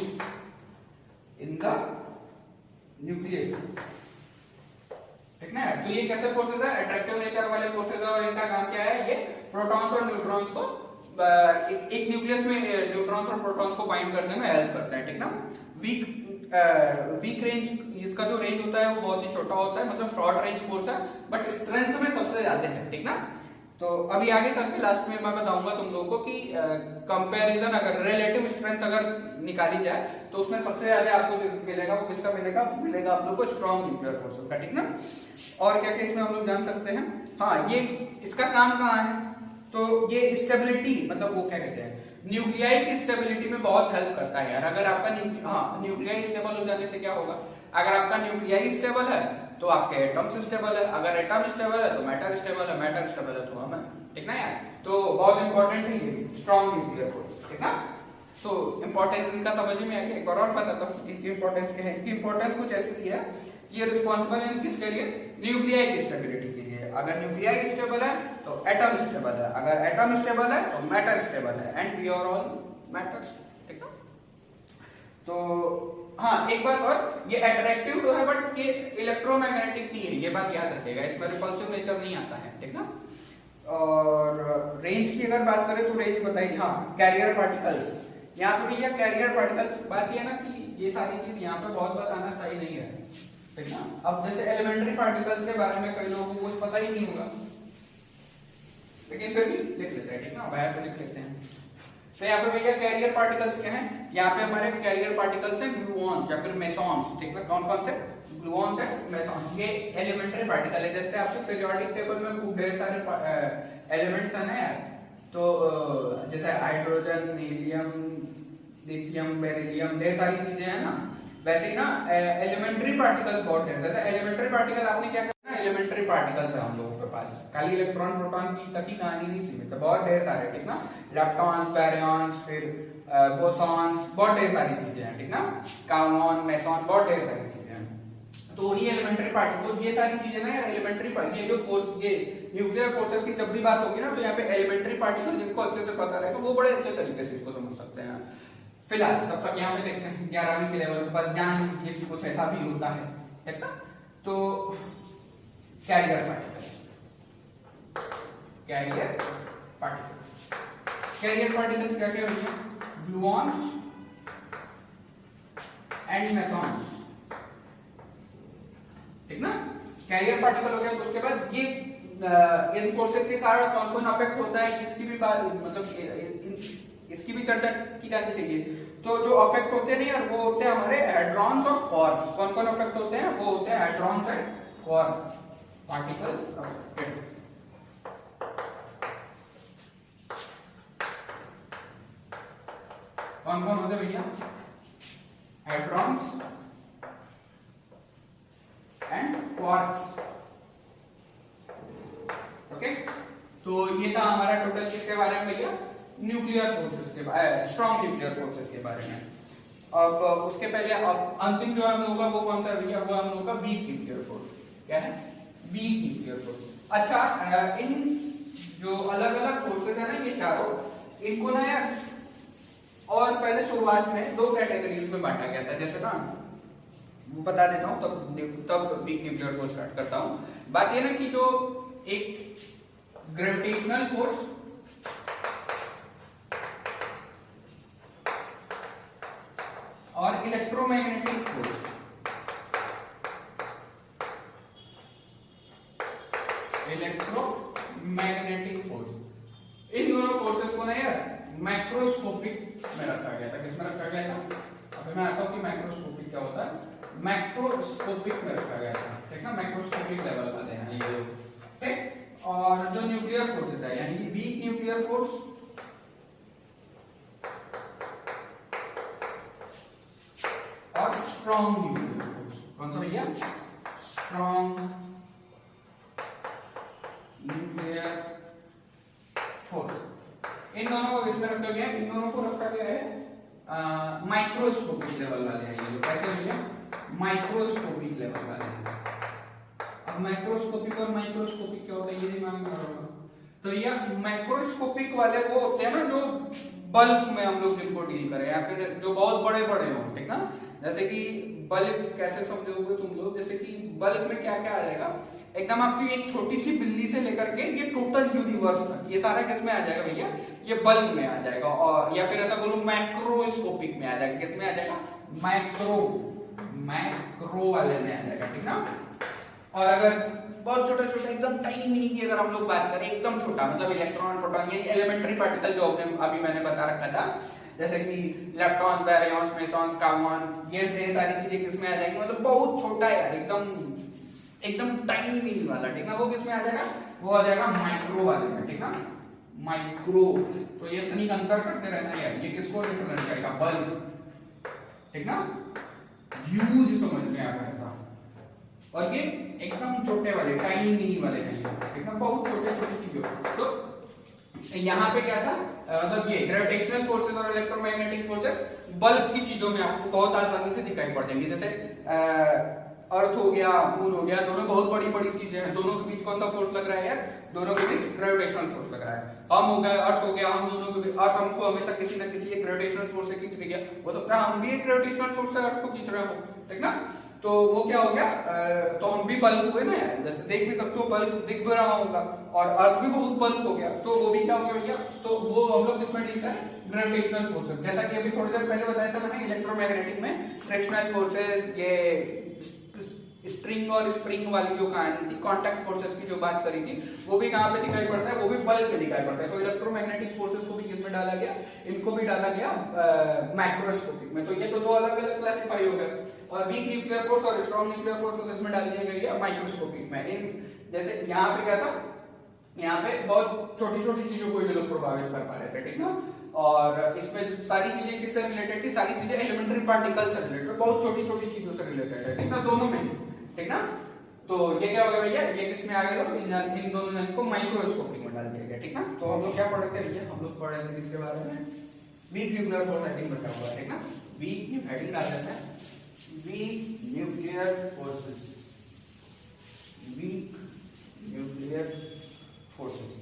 ठीक ना। तो ये कैसे फोर्सेस है, अट्रैक्टिव नेचर वाले फोर्सेस है, और इनका काम क्या है, ये प्रोटॉन्स और न्यूट्रॉन्स को एक न्यूक्लियस में न्यूट्रॉन्स और प्रोटॉन्स को बाइंड करने में हेल्प करता है। ठीक ना। वीक रेंज, इसका जो रेंज होता है वो बहुत ही छोटा होता है, मतलब शॉर्ट रेंज फोर्स है, बट स्ट्रेंथ में सबसे ज्यादा है। ठीक ना। तो अभी आगे चल के लास्ट में मैं बताऊंगा तुम लोगों को कि कंपैरिजन, अगर रिलेटिव स्ट्रेंथ अगर निकाली जाए तो उसमें सबसे ज्यादा आपको मिलेगा, वो किसका मिलेगा आप लोग को स्ट्रॉन्ग न्यूक्लियर फोर्सेस का। ठीक ना। और क्या क्या इसमें हम लोग जान सकते हैं। हाँ, ये इसका काम कहाँ है, तो ये स्टेबिलिटी, मतलब वो क्या कहते हैं, न्यूक्लियाई की स्टेबिलिटी में बहुत हेल्प करता है यार। अगर आपका न्यूक्लियाई स्टेबल हो जाने से क्या होगा, अगर आपका न्यूक्लियाई स्टेबल है तो आपके एटम्स स्टेबल है, अगर एटम स्टेबल है तो मैटर स्टेबल है, मैटर स्टेबल है तो हम। ठीक ना यार। तो बहुत इंपॉर्टेंट है ये स्ट्रॉन्ग न्यूक्लियर फोर्स। ठीक ना। तो इंपॉर्टेंस इनका समझ में आ गया। एक बार और बताता हूँ इनकी इंपॉर्टेंस क्या है। इनकी इंपॉर्टेंस कुछ ऐसी थी है कि ये रिस्पॉन्सिबल है किसके लिए, न्यूक्लियाई की स्टेबिलिटी के लिए। अगर न्यूक्लियाई स्टेबल है तो एटम स्टेबल है, अगर एटम स्टेबल है तो मैटर स्टेबल है, and we are all matters. ठीक ना। तो हाँ, एक बात और, ये अट्रैक्टिव तो है बट ये इलेक्ट्रोमैग्नेटिक भी है, ये बात याद रखिएगा, इसमें रिपल्सिव नेचर नहीं आता है। ठीक ना। और रेंज की अगर बात करें तो रेंज बताइए। हाँ, कैरियर पार्टिकल्स, यहाँ पे भैया कैरियर पार्टिकल्स, बात ये ना कि ये सारी चीज यहाँ पे बहुत बताना सही नहीं है। ठीक ना। अब जैसे एलिमेंट्री पार्टिकल्स के बारे में कई लोगों को कुछ पता ही नहीं होगा, लेकिन फिर भी लिख लेते हैं। ठीक ना, बाहर पे लिख लेते हैं। तो यहाँ पे भैया कैरियर पार्टिकल्स क्या हैं, यहाँ पे हमारे कैरियर पार्टिकल्स हैं ग्लूऑन्स या फिर मेसॉन्स। ठीक है, कौन कौन से, ग्लूऑन्स एंड मेसॉन्स, ये एलिमेंट्री पार्टिकल है। जैसे आपके पीरियोडिक टेबल में खूब ढेर सारे एलिमेंट्स हैं यार, तो जैसे हाइड्रोजन, हीलियम, लिथियम, बेरिलियम, ढेर सारी चीजें हैं ना, वैसे ही ना एलिमेंट्री पार्टिकल्स बहुत ढेर सारे। एलिमेंट्री पार्टिकल आपने क्या करना, एलिमेंट्री पार्टिकल्स है हम लोगों के पास, खाली इलेक्ट्रॉन प्रोटॉन की तक ही कहानी नहीं सीमित है, बहुत ढेर सारे। ठीक ना। लेप्टॉन्स, बैरियॉन्स, फिर बोसॉन्स, बहुत ढेर सारी चीजें हैं। ठीक ना। काउनॉन, मेसॉन, बहुत ढेर सारी चीजें हैं। तो ये एलिमेंट्री पार्टिकल, तो ये सारी चीजें ना यार एलिमेंट्री पार्टिकल, ये जो फोर्स, ये न्यूक्लियर फोर्सेस की जब भी बात होगी ना, तो यहाँ पे एलिमेंट्री पार्टिकल जिनको अच्छे से पता रहेगा वो बड़े अच्छे तरीके से इसको समझ सकते हैं। फिलहाल तब तक यहाँ पे देखते हैं 11वीं के लेवल के पास जान लीजिए कि कुछ ऐसा भी होता है। ठीक ना। तो कैरियर पार्टिकल्स, कैरियर पार्टिकल्स क्या क्या होंगे, ग्लूऑन्स एंड मेसॉन्स। ठीक ना। कैरियर पार्टिकल हो गया, तो उसके बाद ये इन फोर्सेस के कारण कौन कौन अफेक्ट होता है, इसकी भी बात, मतलब इसकी भी चर्चा की जानी चाहिए। तो जो अफेक्ट होते हैं यार, वो होते हैं हमारे हैड्रॉन्स और क्वार्क्स। कौन कौन अफेक्ट होते हैं, वो होते हैं हैड्रॉन्स एंड क्वार्क पार्टिकल्स अफेक्टेड। कौन कौन होते हैं भैया, हैड्रॉन्स एंड क्वार्क्स। ओके, तो ये था हमारा टोटल किसके बारे में भैया, न्यूक्लियर फोर्सेस के बारे, स्ट्रॉन्ग न्यूक्लियर फोर्सेस के बारे में। अब उसके पहले अब अंतिम जो हम लोगों का वो कौन सा भैया, वो हम लोगों का वीक न्यूक्लियर फोर्स। क्या है, वीक न्यूक्लियर फोर्स। अच्छा, इन जो अलग अलग फोर्सेस है ना ये चारों, इनको ना यार और पहले शुरुआत में दो कैटेगरीज में बांटा गया था। जैसे ना वो बता देता हूं, तब वीक न्यूक्लियर फोर्स स्टार्ट करता हूं। बात ये ना कि जो एक ग्रेविटेशनल फोर्स और इलेक्ट्रोमैग्नेटिक फोर्स, इन दोनों फोर्सेस को ना यार मैक्रोस्कोपिक में रखा गया था। किसमें रखा गया था, अभी मैं आता हूं कि मैक्रोस्कोपिक क्या होता है। मैक्रोस्कोपिक में रखा गया था। ठीक ना, मैक्रोस्कोपिक लेवल वाले हैं ये लोग। ठीक, और जो न्यूक्लियर फोर्सेस है यानी कि weak nuclear force strong nuclear force. कौन सा भैया? Strong nuclear force. इन दोनों को किसमें रखा गया है? इन दोनों को रखा गया है माइक्रोस्कोपिक लेवल वाले हैं ये लोग। कैसे भैया? माइक्रोस्कोपिक लेवल वाले हैं। अब माइक्रोस्कोपिक और माइक्रोस्कोपिक क्या होता है ये दिमाग में रखो। तो ये माइक्रोस्कोपिक वाले वो होते हैं ना जो बल्क में हम लोग जिनको डील करें, या फिर जो बहुत बड़े बड़े हों, ठीक ना। जैसे कि बल्क कैसे समझोगे तुम लोग? जैसे कि बल्क में क्या क्या आ जाएगा, एकदम आपकी एक छोटी सी बिल्ली से लेकर के ये टोटल यूनिवर्स तक, ये सारा किस में आ जाएगा भैया? ये बल्क में आ जाएगा। और या फिर ऐसा बोलो मैक्रोस्कोपिक में आ जाएगा। किस में आ जाएगा? मैक्रो वाले में आ जाएगा, ठीक ना। और अगर बहुत छोटे छोटे एकदम टाइनी मिनी की अगर हम लोग बात करें, एकदम छोटा मतलब इलेक्ट्रॉन प्रोटॉन ये एलिमेंट्री पार्टिकल जो अभी मैंने बता रखा था, जैसे कि इलेक्ट्रॉन, बैरियॉन्स, मेसॉन्स, कार्बन, ये सारी चीजें किसमें आ जाएंगी? मतलब बहुत छोटा है, एकदम टाइनी मिनी वाला, ठीक ना। वो किसमें आ जाएगा? वो आ जाएगा माइक्रो वाले में, ठीक ना। माइक्रो। तो ये तनिक अंतर करते रहना यार। ये किसको रिप्रेजेंट करेगा? बल्क, ठीक ना। ह्यूज समझ में आ गया था। और ये एकदम छोटे वाले टाइनी मिनी वाले हैं, ठीक ना, बहुत छोटे छोटे चीजों। तो यहाँ पे क्या था, मतलब ये ग्रेविटेशनल फोर्सेस और इलेक्ट्रोमैग्नेटिक फोर्सेस बल्क की चीजों में आपको बहुत आसानी से दिखाई पड़ जाएंगी। जैसे अर्थ हो गया, मून हो गया, दोनों बहुत बड़ी बड़ी चीजें हैं। दोनों के बीच कौन सा फोर्स लग रहा है यार? दोनों के बीच ग्रेविटेशनल फोर्स लग रहा है। हम हो गए, अर्थ हो गया, हम दोनों के बीच, अर्थ हमको हमेशा किसी न किसी एक ग्रेविटेशनल फोर्स से खींच रही है। हो सकता है हम भी एक ग्रेविटेशनल फोर्स से अर्थ को खींच रहे हो, ठीक ना। तो वो क्या हो गया, तो हम भी बल्क हुए ना यार। जैसे देख भी सकते हो, बल्क दिख भी रहा होगा, और अर्थ भी बहुत बल्क हो गया, तो वो भी क्या हो गया भैया? तो वो हम लोग किसमें डील करें? Gravitational forces. जैसा कि अभी थोड़ी देर पहले बताया था मैंने, इलेक्ट्रोमैग्नेटिक में फ्रिक्शनल फोर्सेस, ये स्ट्रिंग और स्प्रिंग वाली जो कहानी थी, कांटेक्ट फोर्सेस की जो बात करी थी, वो भी कहां पे दिखाई पड़ता है? वो भी बल्क में दिखाई पड़ता है। तो इलेक्ट्रोमैग्नेटिक फोर्सेस को भी किसमें डाला गया? इनको भी डाला गया माइक्रोस्कोपिक में। तो ये तो दो अलग अलग क्लासिफाई हो गए। और वीक न्यूक्लियर फोर्स और स्ट्रॉन्ग न्यूक्लियर फोर्स को किसमें डाल दिया गया? माइक्रोस्कोपिक में। जैसे यहाँ पे क्या था, यहाँ पे बहुत छोटी छोटी चीजों को ये लोग प्रभावित कर पा रहे थे, ठीक ना। और इसमें सारी चीजें किससे रिलेटेड थी? सारी चीजें एलिमेंट्री पार्टिकल से रिलेटेड, बहुत छोटी छोटी चीजों से रिलेटेड है, ठीक ना, दोनों में, ठीक ना। तो ये क्या होगा भैया? ये किसमें आ गया? इन दोनों जन को माइक्रोस्कोपिक में डाल दिया गया, ठीक ना। तो हम लोग क्या पढ़े थे भैया? हम लोग पढ़े थे इसके बारे में weak nuclear force. I think बचा हुआ है, ठीक ना। वीक हेडिंग डाल देते हैं, weak nuclear forces, weak nuclear forces.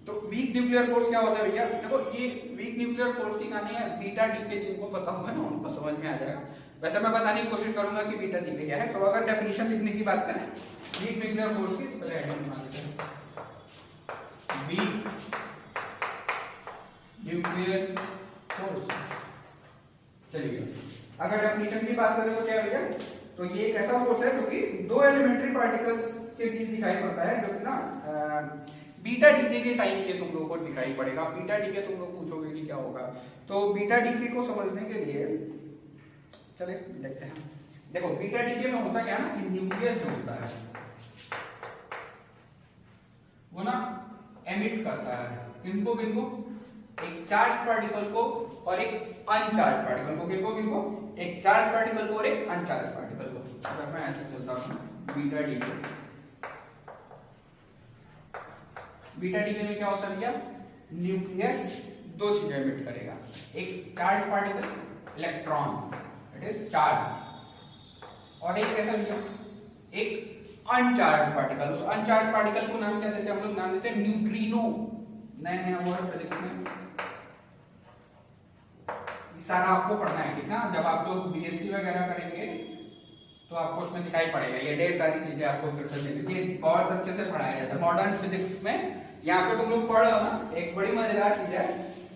तो वीक न्यूक्लियर फोर्स क्या होता है भैया? देखो, ये वीक न्यूक्लियर फोर्स की कहानी है बीटा डीके। जिनको पता होगा ना उनको समझ में आ जाएगा। वैसे मैं बताने की कोशिश करूंगा कि बीटा डीके क्या है। तो अगर डेफिनेशन लिखने की बात करें वीक न्यूक्लियर फोर्स की, पहले हेडिंग बना देते हैं, वीक न्यूक्लियर फोर्स। चलिए, अगर डेफिनेशन की बात करें तो क्या भैया? तो ये एक ऐसा फोर्स है जो कि दो एलिमेंट्री पार्टिकल्स के बीच दिखाई पड़ता है, जो कि ना बीटा डीके के टाइम ये तुम लोगों को दिखाई पड़ेगा। बीटा डीके तुम लोग पूछोगे कि क्या होगा, तो बीटा डीके को समझने के लिए चले देखते हैं। देखो, बीटा डीके में होता क्या ना कि न्यूक्लियस जो होता है वो ना एमिट करता है किनको किनको? एक चार्ज पार्टिकल को और एक अनचार्ज पार्टिकल को। किनको किनको? एक चार्ज पार्टिकल को और एक अनचार्ज पार्टिकल को। अगर मैं ऐसे चलता हूं, बीटा डीके, बीटा डीके में क्या होता है भैया? न्यूक्लियस दो चीजें एमिट करेगा, एक charge particle electron, it is charge, और एक कैसा भैया? एक अनचार्ज पार्टिकल। उस अनचार्ज पार्टिकल को नाम क्या देते हैं हम लोग? नाम देते हैं न्यूट्रिनो। नए नए वर्ड फिजिक्स में सारा आपको पढ़ना है, ठीक ना। जब आप लोग बीएससी वगैरह करेंगे तो आपको उसमें दिखाई पड़ेगा, ये ढेर सारी चीजें आपको फिर से बहुत अच्छे से पढ़ाया जाता है मॉडर्न फिजिक्स में। यहाँ पे तुम लोग पढ़ रहे हो ना, एक बड़ी मजेदार चीज है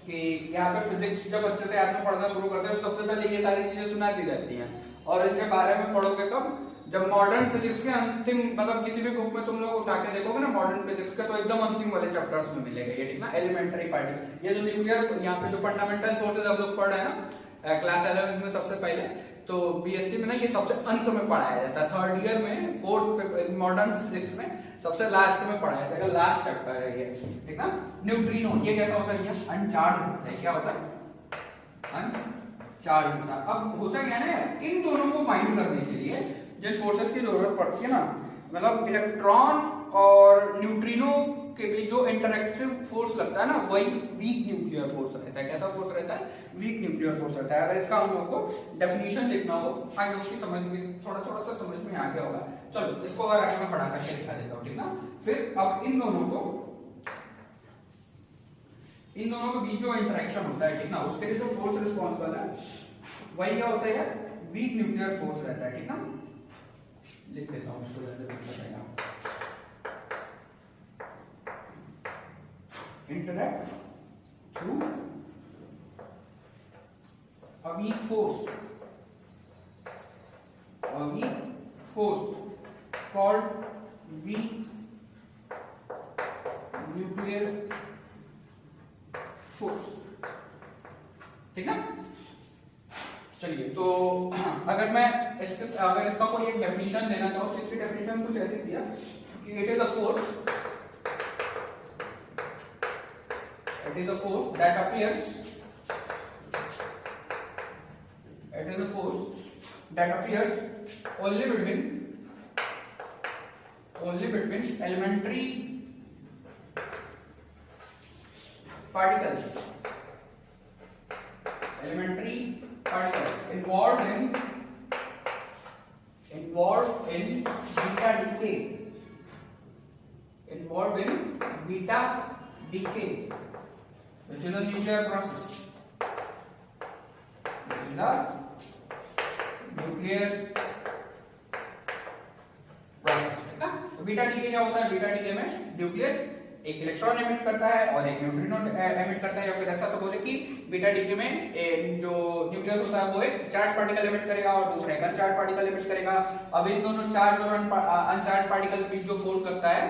कि यहाँ पे फिजिक्स जब अच्छे से आपने पढ़ना शुरू करते हैं, सबसे पहले ये सारी चीजें सुना दी जाती हैं, और इनके बारे में पढ़ोगे कब? जब मॉडर्न फिजिक्स के अंतिम, मतलब किसी भी बुक में तुम लोग उठा के देखोगे ना मॉडर्न फिजिक्स का, तो एकदम अंतिम वाले चैप्टर्स में मिलेगा ये, ठीक ना। एलिमेंट्री पार्टिकल, ये जो न्यूक्लियर, यहाँ पे जो फंडामेंटल फोर्सेज हम लोग पढ़ रहे हैं ना क्लास 11 में सबसे पहले, तो बीएससी में ना ये सबसे अंत में पढ़ाया जाता है। थर्ड ईयर में, फोर्थ मॉडर्न फिजिक्स में सबसे लास्ट में पढ़ाया जाएगा, लास्ट चैप्टर है ये, ठीक ना। न्यूट्रिनो, ये कैसा होता है? अनचार्ज होता है। क्या होता है? चार्ज होता है। अब होता क्या है ना, इन दोनों को बाइंड करने के लिए जिन फोर्सेस की जरूरत पड़ती है ना, मतलब इलेक्ट्रॉन और न्यूट्रिनो के बीच जो इंटरेक्टिव फोर्स लगता है ना, वही वीक न्यूक्लियर फोर्स रहता है। कैसा फोर्स रहता है? वीक न्यूक्लियर फोर्स रहता है। अगर इसका हम लोग को डेफिनेशन लिखना हो आगे, उसकी समझ में थोड़ा थोड़ा सा समझ में आ गया होगा। चलो इसको अगर आगे मैं पढ़ा करके दिखा देता हूँ, ठीक ना। फिर अब इन दोनों के बीच जो इंटरेक्शन होता है, ठीक ना, उसके लिए जो फोर्स रिस्पॉन्सिबल है वही क्या होता है? वीक न्यूक्लियर फोर्स रहता है, ठीक ना। लिख देता हूँ उसको, interact through a weak force called weak nuclear force, ठीक है। चलिए, तो अगर इसका कोई एक डेफिनेशन देना चाहूँ तो इसकी डेफिनेशन कुछ ऐसे दिया कि it is a force that appears only between elementary particles involved in beta decay, which is a nuclear process. तो बीटा डीके क्या होता है? बीटा डीके में न्यूक्लियस एक इलेक्ट्रॉन एमिट करता है और एक न्यूट्रिनो एमिट करता है, या फिर ऐसा तो बोले कि बीटा डीके में जो न्यूक्लियस होता है वो एक चार्ज पार्टिकल एमिट करेगा और दूसरा एक अनचार्ज पार्टिकल एमिट करेगा। अब इन दोनों चार्ज और अनचार्ज पार्टिकल के बीच जो फोर्स लगता है,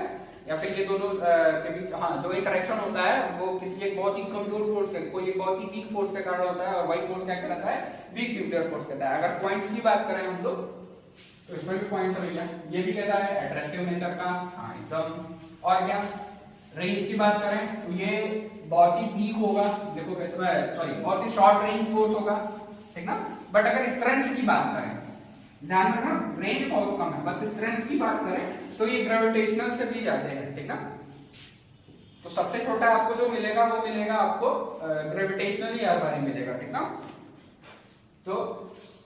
या फिर ये दोनों के बीच जो इंटरेक्शन होता है, वो किसी एक बहुत ही कमजोर फोर्स के, कोई एक बहुत ही वीक फोर्स के कारण होता है, और वही फोर्स क्या कहलाता है? वीक न्यूक्लियर फोर्स कहता है। अगर पॉइंट्स की बात करें हम लोग तो इसमें भी पॉइंट भैया ये भी कहता है अट्रैक्टिव नेचर का, हाँ एकदम। और क्या रेंज की बात करें तो ये बहुत ही वीक होगा, देखो सॉरी बहुत ही शॉर्ट रेंज फोर्स होगा, ठीक ना। बट अगर स्ट्रेंथ की बात करें, ध्यान रखना रेंज बहुत कम है, बट स्ट्रेंथ की बात करें तो ये ग्रेविटेशनल से भी जाते हैं, ठीक ना। तो सबसे छोटा आपको जो मिलेगा वो मिलेगा आपको ग्रेविटेशनली हर बारी मिलेगा, ठीक ना। तो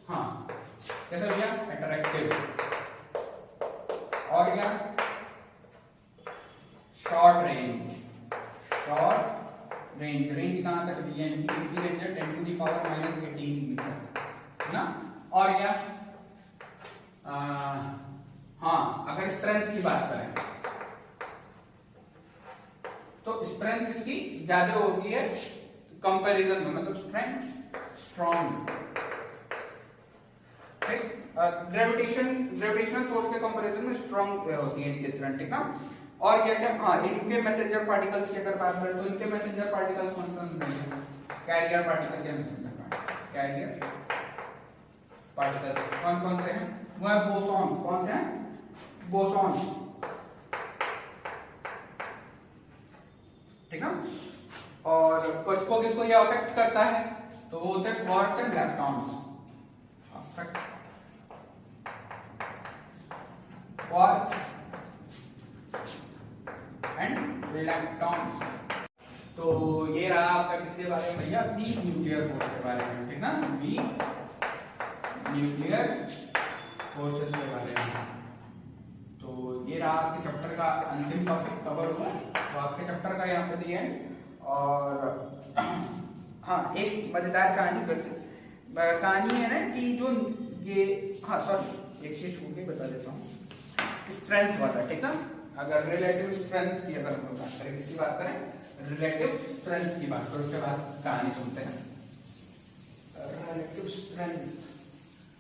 हाँ कहते भैया अट्रैक्टिव, और क्या शॉर्ट रेंज कहां तक दिया? इनकी रेंज है 10 टू द पावर -18 मीटर, है ना। और क्या हाँ अगर स्ट्रेंथ की बात करें तो स्ट्रेंथ इसकी ज्यादा होगी है कंपैरिजन में, मतलब स्ट्रॉन्ग, ठीक। ग्रेविटेशनल फोर्स के कंपैरिजन में स्ट्रॉन्ग होती है इसकी स्ट्रेंथ, ठीक ना। और ये क्या हाँ इनके मैसेंजर पार्टिकल्स की अगर बात करें तो इनके मैसेंजर पार्टिकल्स कौन कौन से? कैरियर पार्टिकल या मैसेंजर कैरियर पार्टिकल्स कौन कौन से हैं? वो है बोसॉन। कौन से हैं? बोसॉन, ठीक ना। और कुछ को किसको ये अफेक्ट करता है तो वो होते हैं quarks and leptons. Affect quarks and electrons. तो ये रहा आपका किसके बारे में भैया? वीक न्यूक्लियर फोर्स के बारे में, ठीक ना। वीक न्यूक्लियर फोर्सेस के बारे में। तो ये रहा आपके चैप्टर का अंतिम टॉपिक कवर हुआ, तो आपके चैप्टर का यहाँ पे दिया है। और हाँ एक मजेदार कहानी करते, कहानी है ना कि जो ये हाँ सॉरी एक चीज छूट के बता देता हूँ, स्ट्रेंथ वाला, ठीक ना। अगर रिलेटिव स्ट्रेंथ की अगर हम बात करें, किसकी बात करें? रिलेटिव स्ट्रेंथ की बात करें, उसके बाद कहानी सुनते हैं। रिलेटिव स्ट्रेंथ,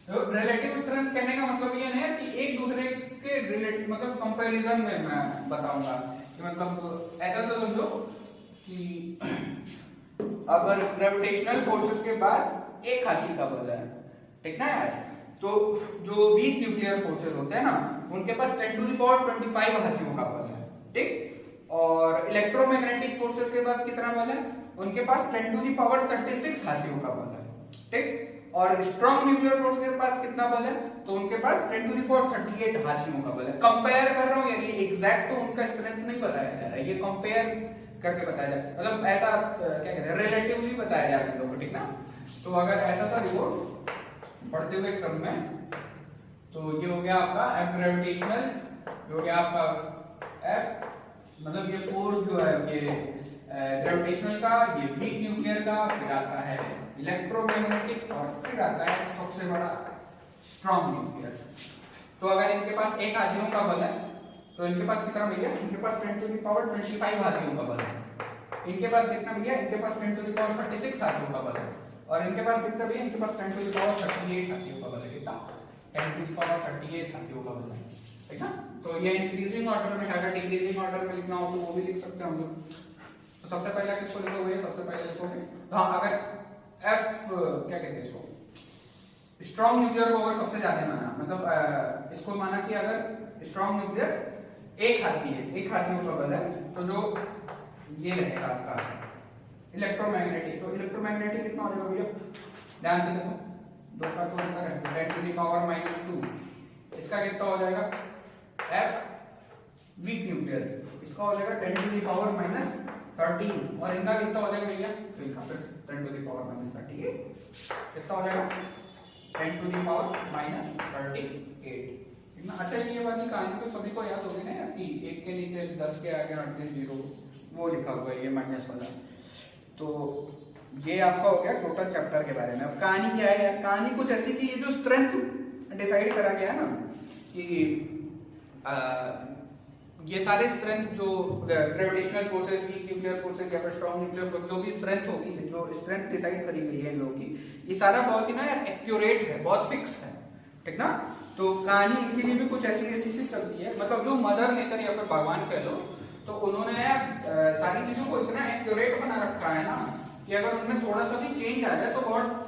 तो रिलेटिव स्ट्रेंथ कहने का मतलब ये है कि एक दूसरे के रिलेटिव मतलब कंपैरिजन में मैं बताऊंगा कि मतलब ऐसा तो समझो कि अगर ग्रेविटेशनल फोर्सेस के बाद एक हाथी का बल है, ठीक ना यार। तो जो वीक न्यूक्लियर फोर्सेस होते हैं ना उनके पास 10 टू द पावर 25 हाथियों का बल है, ठीक। और इलेक्ट्रोमैग्नेटिक फोर्सेस के पास कितना बल है? उनके पास 10 टू द पावर 36 हाथियों का बल है, ठीक। और स्ट्रॉन्ग न्यूक्लियर फोर्स के पास कितना बल है, तो उनके पास 10 टू द पावर 38 हाथियों का बल है। कंपेयर कर रहा हूं यार, ये एग्जैक्ट तो उनका स्ट्रेंथ नहीं बताया जा रहा है, ये कंपेयर करके बताया जा रहा है, मतलब ऐसा क्या कहते हैं रिलेटिवली बताया जा रहा है लोगों को, ठीक ना। तो अगर ऐसा था रिपोर्ट पढ़ते हुए क्रम में, तो ये हो गया आपका एफ ग्रेविटेशनल, ये हो गया आपका एफ, मतलब ये फोर्स जो है ये ग्रेविटेशनल का, ये वीक न्यूक्लियर का, फिर आता है इलेक्ट्रोमैग्नेटिक, और फिर आता है सबसे बड़ा स्ट्रॉन्ग न्यूक्लियर। तो अगर इनके पास एक हाथियों का बल है, तो इनके पास कितना भैया, इनके पास 10 टू द पावर 25 हाथियों का बल है। इनके पास कितना भैया, इनके पास 10 टू द पावर 36 हाथियों का बल है। और इनके पास कितना भैया, इनके पास 10 टू द पावर 38 हाथियों का बल है। कितना, 10 टू द पावर 38 हाथियों का बल है, ठीक है। तो ये इंक्रीजिंग ऑर्डर में, अगर डिक्रीजिंग ऑर्डर में लिखना हो तो वो भी लिख सकते हैं हम लोग। तो सबसे पहले किसको लिखोगे, सबसे पहले लिखोगे, हाँ अगर एफ क्या कहते हैं इसको, स्ट्रॉन्ग न्यूक्लियर को अगर सबसे ज्यादा माना, मतलब इसको माना कि अगर स्ट्रॉन्ग न्यूक्लियर एक हाथी है, एक हाथियों का बल है, तो जो ये रहेगा आपका इलेक्ट्रोमैग्नेटिक, तो इलेक्ट्रोमैग्नेटिक कितना हो जाएगा भैया, ध्यान से देखो, दो का तो अंतर है, 10 टू द पावर -2, इसका कितना हो जाएगा एफ वीक न्यूक्लियर, इसका हो जाएगा 10 टू द पावर -13, और इनका कितना हो जाएगा भैया, तो इनका फिर 10 टू द पावर -38, कितना हो जाएगा 10 टू द पावर -38, ठीक ना। अच्छा ये वाली कहानी तो सभी को याद होगी ना कि एक के नीचे 10 के आगे 38 जीरो वो लिखा हुआ है, ये माइनस वाला। तो ये आपका हो गया टोटल चैप्टर के बारे में। अब कहानी क्या है, कहानी कुछ ऐसी कि ये जो स्ट्रेंथ डिसाइड करा गया है ना कि ये सारे स्ट्रेंथ जो gravitational forces, weak nuclear forces या फिर स्ट्रॉन्ग न्यूक्लियर फोर्स, जो भी स्ट्रेंथ होगी, जो स्ट्रेंथ डिसाइड करी गई है इन लोगों की, ये सारा बहुत ही ना एक्यूरेट है, बहुत फिक्स है, ठीक ना। तो कहानी इनके लिए भी कुछ ऐसी ऐसी चलती है, मतलब जो मदर नेचर या फिर भगवान कह लो, तो उन्होंने सारी चीजों को इतना एक्यूरेट बना रखा है ना कि अगर उनमें थोड़ा सा भी चेंज आ जाए तो बहुत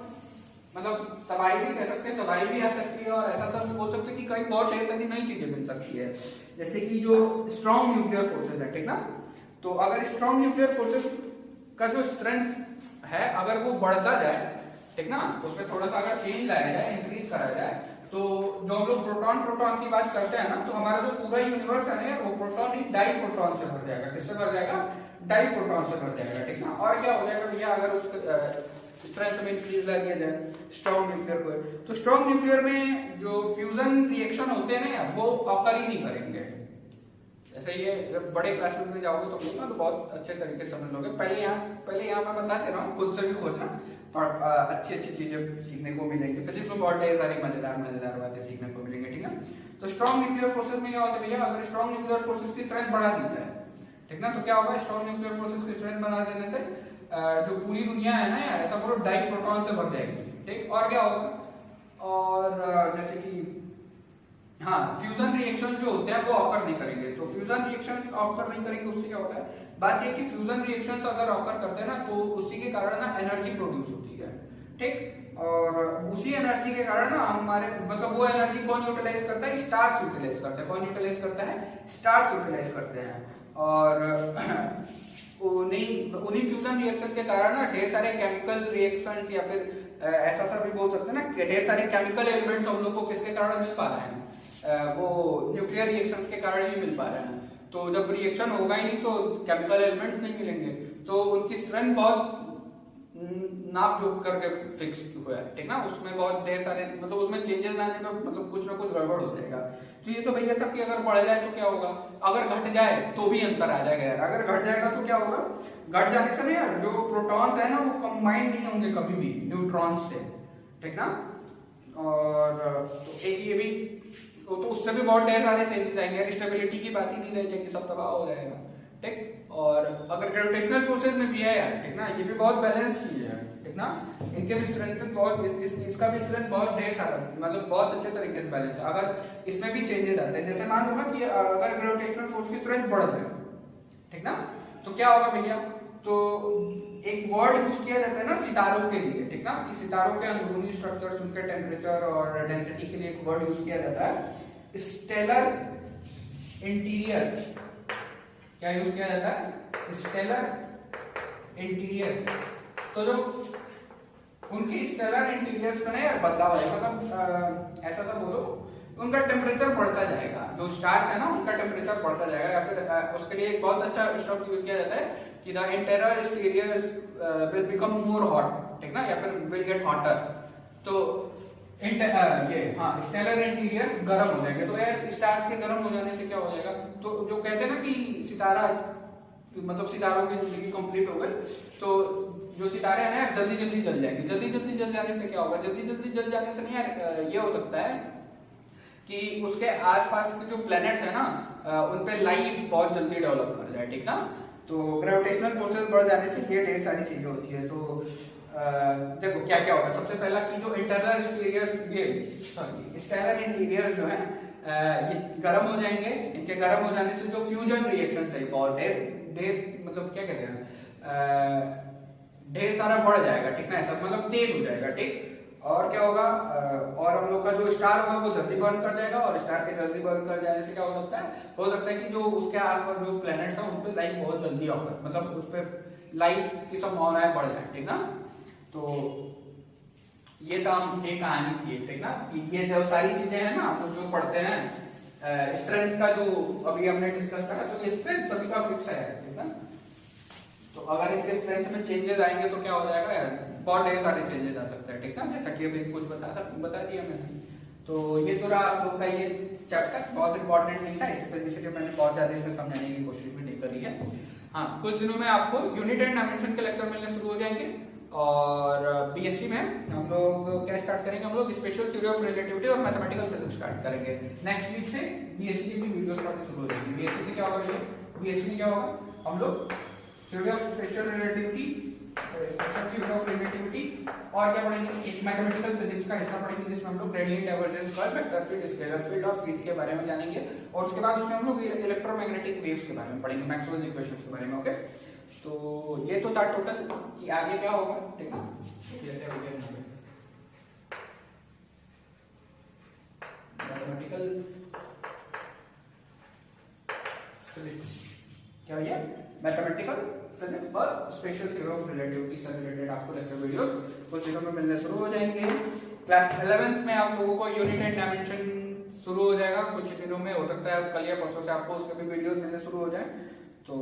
मतलब तबाही भी कह सकते हैं, तबाही भी आ सकती है, और ऐसा सब बोल सकते हैं कि कई बहुत ढेर सारी नई चीजें मिल सकती है, जैसे कि जो स्ट्रॉन्ग न्यूक्लियर फोर्सेस है, ठीक ना। तो अगर स्ट्रॉन्ग न्यूक्लियर फोर्सेस का जो स्ट्रेंथ है अगर वो बढ़ता जाए, ठीक ना, उसमें थोड़ा सा अगर चेंज लाया जाए, इंक्रीज करा जाए, तो जो हम लोग प्रोटॉन की बात करते हैं ना, तो हमारा जो पूरा यूनिवर्स है ना, वो प्रोटॉन ही डाई प्रोटॉन से भर जाएगा। किससे भर जाएगा, डाई प्रोटॉन से भर जाएगा, ठीक ना। और क्या हो जाएगा भैया, अगर उसका स्ट्रेंथ में इंक्रीज ला दिया जाए स्ट्रॉन्ग न्यूक्लियर को, तो स्ट्रॉन्ग न्यूक्लियर में जो फ्यूजन रिएक्शन होते हैं ना वो ऑकर ही नहीं करेंगे। जैसे ये जब बड़े क्लासेस में जाओगे तो बोलना तो बहुत अच्छे तरीके से समझ लोगे। पहले यहाँ मैं बता दे रहा हूँ, खुद से भी खोजना, और अच्छी चीजें सीखने को मिलेंगी। फिजिक्स में बहुत ढेर सारी मजेदार बातें सीखने को मिलेंगी, ठीक है। तो स्ट्रॉन्ग न्यूक्लियर फोर्सेस में क्या होता है भैया, अगर स्ट्रॉन्ग न्यूक्लियर फोर्सेस की स्ट्रेंथ बढ़ा दी जाए, ठीक ना, तो क्या होगा, स्ट्रॉन्ग न्यूक्लियर फोर्सेस की स्ट्रेंथ बढ़ा देने से जो पूरी दुनिया है ना यार, ऐसा पूरा डाई प्रोटॉन से भर जाएगी, ठीक। और क्या होगा, और जैसे कि हाँ फ्यूजन रिएक्शन जो होते हैं वो ऑकर नहीं करेंगे। तो फ्यूजन रिएक्शंस ऑकर नहीं करेंगे, उससे क्या होता है, बात ये कि फ्यूजन रिएक्शंस अगर ऑकर करते हैं ना तो उसी के कारण ना एनर्जी प्रोड्यूस होती है, ठीक। और उसी एनर्जी के कारण ना हमारे मतलब वो एनर्जी कौन यूटिलाइज करता है, स्टार्स यूटिलाइज करता है। कौन यूटिलाइज करता है, स्टार्स यूटिलाइज करते हैं। और उन्हीं फ्यूजन रिएक्शन के कारण ना ढेर सारे केमिकल रिएक्शन या फिर ऐसा सा भी बोल सकते हैं ना, ढेर सारे केमिकल एलिमेंट्स हम लोग को किसके कारण मिल पा रहे हैं, वो न्यूक्लियर रिएक्शंस के कारण ही मिल पा रहे हैं। तो जब रिएक्शन होगा ही नहीं तो केमिकल एलिमेंट्स नहीं मिलेंगे, तो उनकी स्ट्रेंथ बहुत नाप जोक करके फिक्स हुआ है, ठीक ना। उसमें बहुत ढेर सारे मतलब उसमें चेंजेस आने में मतलब कुछ ना कुछ गड़बड़ हो जाएगा। तो ये तो भैया तब कि अगर बढ़ जाए तो क्या होगा, अगर घट जाए तो भी अंतर आ जाएगा यार। अगर घट जाएगा तो क्या होगा, घट जाने से ना यार जो प्रोटॉन्स है ना वो कंबाइन नहीं होंगे कभी भी न्यूट्रॉन्स से, ठीक ना। और एक ये भी तो उससे भी बहुत ढेर सारे चेंजेस आएंगे, स्टेबिलिटी की बात ही नहीं रह जाएगी, सब तबाह हो जाएगा, ठीक। और अगर ग्रेविटेशनल फोर्सेस में भी है यार, ठीक ना, ये भी बहुत बैलेंस चीज है, ठीक ना। इनके भी स्ट्रेंथ बहुत इसका भी स्ट्रेंथ बहुत ढेर सारा मतलब बहुत अच्छे तरीके से बैलेंस है। अगर इसमें भी चेंजेस आते हैं, जैसे मान लो ना कि अगर ग्रेविटेशनल फोर्स की स्ट्रेंथ बढ़ जाए, ठीक ना, तो क्या होगा भैया, तो एक वर्ड यूज किया जाता है ना सितारों के लिए, ठीक ना, कि सितारों के अंदरूनी स्ट्रक्चर्स, उनके टेम्परेचर और डेंसिटी के लिए एक वर्ड यूज किया जाता है स्टेलर इंटीरियर। क्या यूज किया जाता है, स्टेलर इंटीरियर। तो जो उनके स्टेलर इंटीरियर्स में ना यार बदलाव है, मतलब ऐसा सा बोलो, उनका टेम्परेचर बढ़ता जाएगा, जो स्टार्स है ना उनका टेम्परेचर बढ़ता जाएगा, या फिर उसके लिए एक बहुत अच्छा शब्द यूज किया जाता है कि the interior exterior will become more hot, ठीक ना, या फिर विल गेट हॉटर। तो ये हाँ स्टेलर इंटीरियर गर्म हो जाएंगे, तो यार स्टार्स के गर्म हो जाने से क्या हो जाएगा, तो जो कहते हैं ना कि सितारा, मतलब सितारों की जिंदगी कंप्लीट हो गई, तो जो सितारे हैं ना जल्दी जल्दी जल जाएंगे। जल्दी जल्दी जल जाने से क्या होगा, जल्दी जल्दी जल जाने से नहीं यार ये हो सकता है कि उसके आसपास के जो प्लैनेट्स है ना उन पे लाइफ बहुत जल्दी डेवलप कर जाए, ठीक ना। तो ग्रेविटेशनल फोर्सेस बढ़ जाने से ये ढेर सारी चीजें होती है। तो देखो क्या क्या होगा, सबसे पहला कि जो इंटरनल एक्सटीरियर, ये सॉरी स्टेलर इंटीरियर जो है ये गर्म हो जाएंगे। इनके गर्म हो जाने से जो फ्यूजन रिएक्शन है बहुत ढेर मतलब क्या कहते हैं ढेर सारा बढ़ जाएगा, ठीक ना, ऐसा मतलब तेज हो जाएगा, ठीक। और क्या होगा, और हम लोग का जो स्टार होगा वो जल्दी बर्न कर जाएगा, और स्टार के जल्दी बर्न कर जाने से क्या हो सकता है कि जो उसके आसपास जो प्लैनेट्स हैं उन पे लाइफ बहुत जल्दी होगा, मतलब उस पे लाइफ की संभावनाएं बढ़ जाए, ठीक ना। तो ये तो हम एक कहानी थी, ठीक ना, कि ये जो सारी चीजें हैं ना तो जो पढ़ते हैं स्ट्रेंथ का जो अभी हमने डिस्कस करा, तो ये स्ट्रेंथ सभी का फिक्स है, ठीक ना। तो अगर इसके स्ट्रेंथ में चेंजेस आएंगे तो क्या हो जाएगा, बहुत ढेर सारे चेंजेस आ सकते हैं, ठीक ना, जैसा कि अभी कुछ बता दिया मैंने। तो ये तो रहा आप लोग का ये चैप्टर, बहुत इंपॉर्टेंट नहीं था, इस वजह से मैंने बहुत ज्यादा इसमें समझाने की कोशिश भी नहीं करी है। हाँ, कुछ दिनों में आपको यूनिट एंड डायमेंशन के लेक्चर मिलने शुरू हो जाएंगे, और बीएससी में हम लोग क्या स्टार्ट करेंगे, हम लोग स्पेशल थ्योरी ऑफ रिलेटिविटी और मैथमेटिकल फिजिक्स स्टार्ट करेंगे। नेक्स्ट वीक से बीएससी की भी वीडियोस पढ़नी शुरू हो जाएंगी। बीएससी में क्या होगा, बीएससी में क्या होगा, हम लोग theory of special relativity, special theory of relativity और क्या पढ़ेंगे, एक मैथमेटिकल फिजिक्स का हिस्सा पढ़ेंगे जिसमें हम लोग gradient divergence curve, vector field, scalar field और फील्ड के बारे में जानेंगे, और उसके बाद उसमें हम लोग इलेक्ट्रोमैग्नेटिक वेव्स के बारे में पढ़ेंगे, मैक्सवेल्स इक्वेशंस के बारे में। ओके, तो ये तो था टोटल कि आगे क्या होगा, ठीक है। मैथमेटिकल फिजिक्स क्या भैया, मैथमेटिकल फिजिक्स और स्पेशल थ्योरी ऑफ रिलेटिविटी से रिलेटेड आपको लेक्चर वीडियोस कुछ दिनों में मिलने शुरू हो जाएंगे। क्लास 11th में आप लोगों को यूनिट एंड डायमेंशन शुरू हो जाएगा कुछ दिनों में, हो सकता है कल या परसों से आपको उसके भी वीडियोस मिलने शुरू हो जाए। तो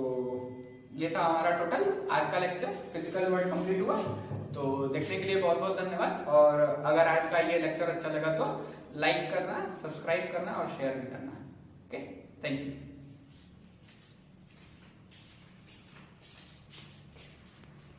ये था हमारा टोटल आज का लेक्चर, फिजिकल वर्ल्ड कंप्लीट हुआ। तो देखने के लिए बहुत बहुत धन्यवाद, और अगर आज का ये लेक्चर अच्छा लगा तो लाइक करना, सब्सक्राइब करना और शेयर भी करना। Okay, thank you.